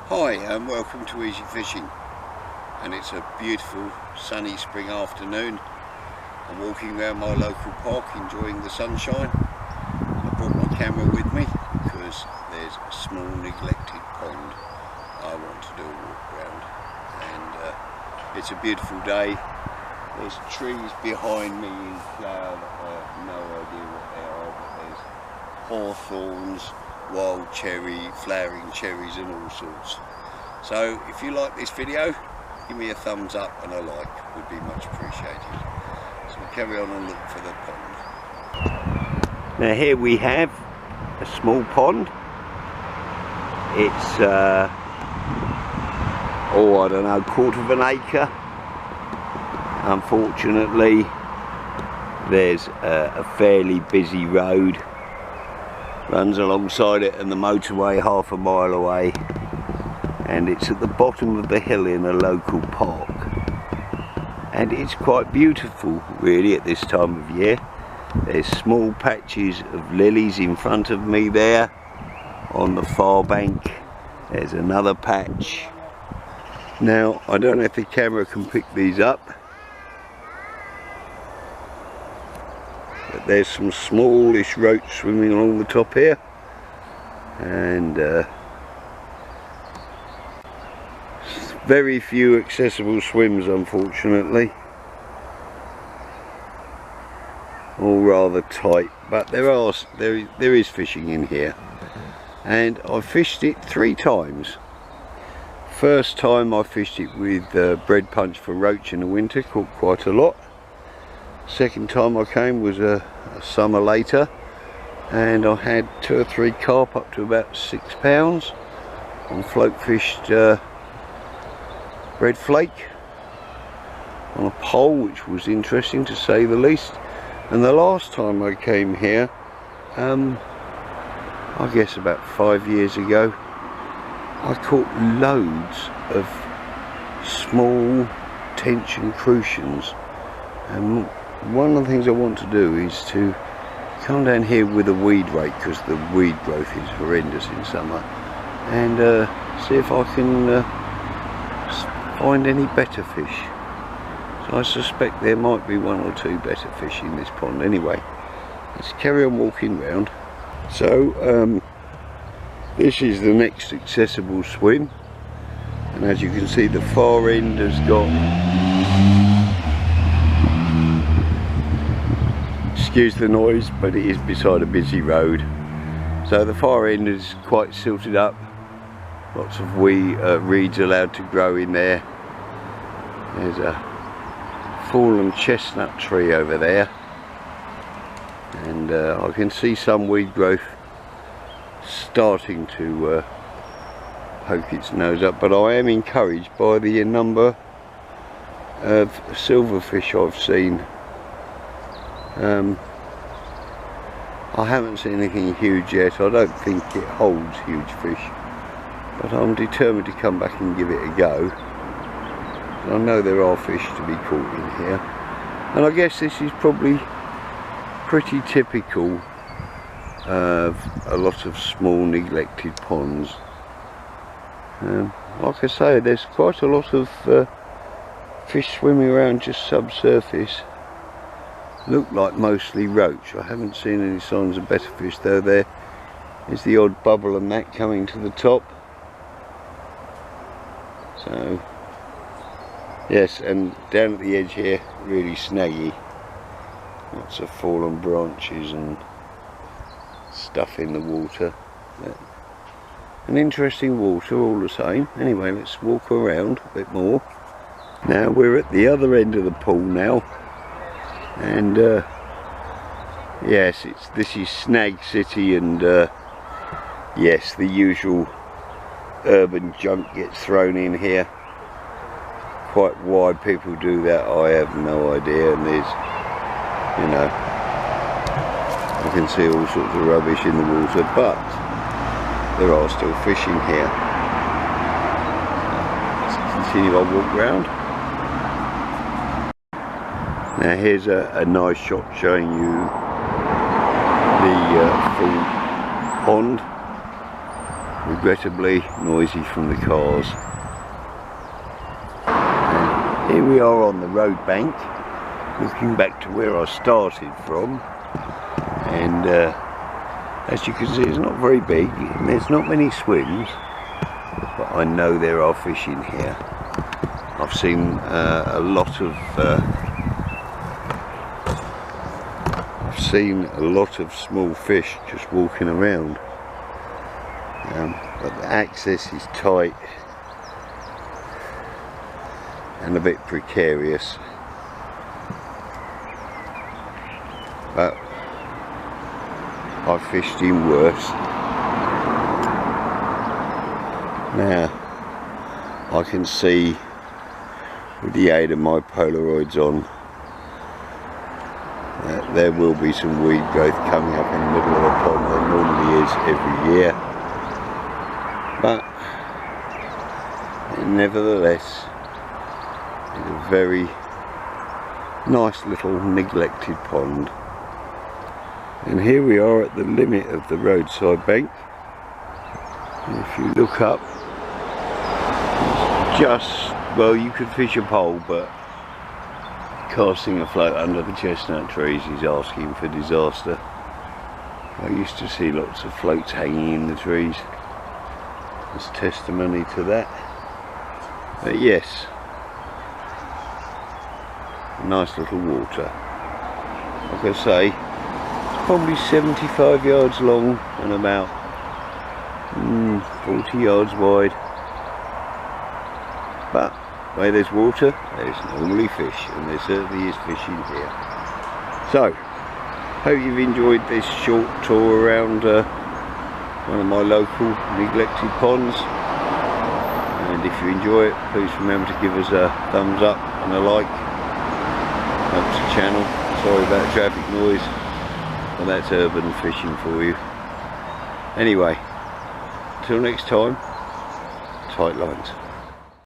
Hi and welcome to Easy Fishing, and it's a beautiful sunny spring afternoon. I'm walking around my local park enjoying the sunshine. I brought my camera with me because there's a small neglected pond I want to do a walk around, and it's a beautiful day. There's trees behind me in flower that I have no idea what they are, but there's hawthorns, wild cherry, flowering cherries and all sorts. So if you like this video, give me a thumbs up and a like, would be much appreciated. So we'll carry on and look for the pond. Now here we have a small pond. It's oh, I don't know, quarter of an acre. Unfortunately there's a fairly busy road runs alongside it and the motorway half a mile away, and it's at the bottom of the hill in a local park, and it's quite beautiful really at this time of year. There's small patches of lilies in front of me there on the far bank. There's another patch. Now I don't know if the camera can pick these up, but there's some smallish roach swimming along the top here, and very few accessible swims unfortunately, all rather tight, but there is fishing in here, and I've fished it 3 times. First time I fished it with bread punch for roach in the winter, caught quite a lot. Second time I came was a summer later, and I had 2 or 3 carp up to about 6 pounds on float fished bread flake on a pole, which was interesting to say the least. And the last time I came here, I guess about 5 years ago, I caught loads of small tension crucians, and one of the things I want to do is to come down here with a weed rake, because the weed growth is horrendous in summer, and see if I can find any better fish. So I suspect there might be 1 or 2 better fish in this pond. Anyway, let's carry on walking round. So this is the next accessible swim, and as you can see the far end has got, excuse the noise, but it is beside a busy road, so the far end is quite silted up. Lots of reeds allowed to grow in there. There's a fallen chestnut tree over there, and I can see some weed growth starting to poke its nose up, but I am encouraged by the number of silverfish I've seen. I haven't seen anything huge yet. I don't think it holds huge fish, but I'm determined to come back and give it a go. I know there are fish to be caught in here, and I guess this is probably pretty typical of a lot of small neglected ponds. Like I say, there's quite a lot of fish swimming around just subsurface. Look like mostly roach. I haven't seen any signs of better fish, though there is the odd bubble and that coming to the top. So yes, and down at the edge here, really snaggy. Lots of fallen branches and stuff in the water. But an interesting water all the same. Anyway, let's walk around a bit more. Now we're at the other end of the pool now, and yes, this is Snag City, and yes, the usual urban junk gets thrown in here. Quite why people do that, I have no idea, and there's, you know, I can see all sorts of rubbish in the water, but there are still fish in here. Let's continue our walk round. Now here's a nice shot showing you the full pond. regrettably noisy from the cars. And here we are on the road bank, looking back to where I started from, and as you can see, it's not very big and there's not many swims, but I know there are fish in here. I've seen a lot of small fish just walking around, but the access is tight and a bit precarious, but I've fished in worse. Now I can see with the aid of my Polaroids on that there will be some weed growth coming up in the middle of the pond. There normally is every year, but nevertheless it's a very nice little neglected pond. And here we are at the limit of the roadside bank, and if you look up, it's just, well, you could fish a pole, but casting a float under the chestnut trees is asking for disaster. I used to see lots of floats hanging in the trees as testimony to that. But yes, nice little water. Like I say, it's probably 75 yards long and about 40 yards wide. But where there's water, there's normally fish, and there certainly is fish in here. So, hope you've enjoyed this short tour around one of my local neglected ponds. And if you enjoy it, please remember to give us a thumbs up and a like. Helps the channel. Sorry about traffic noise, but that's urban fishing for you. Anyway, until next time, tight lines.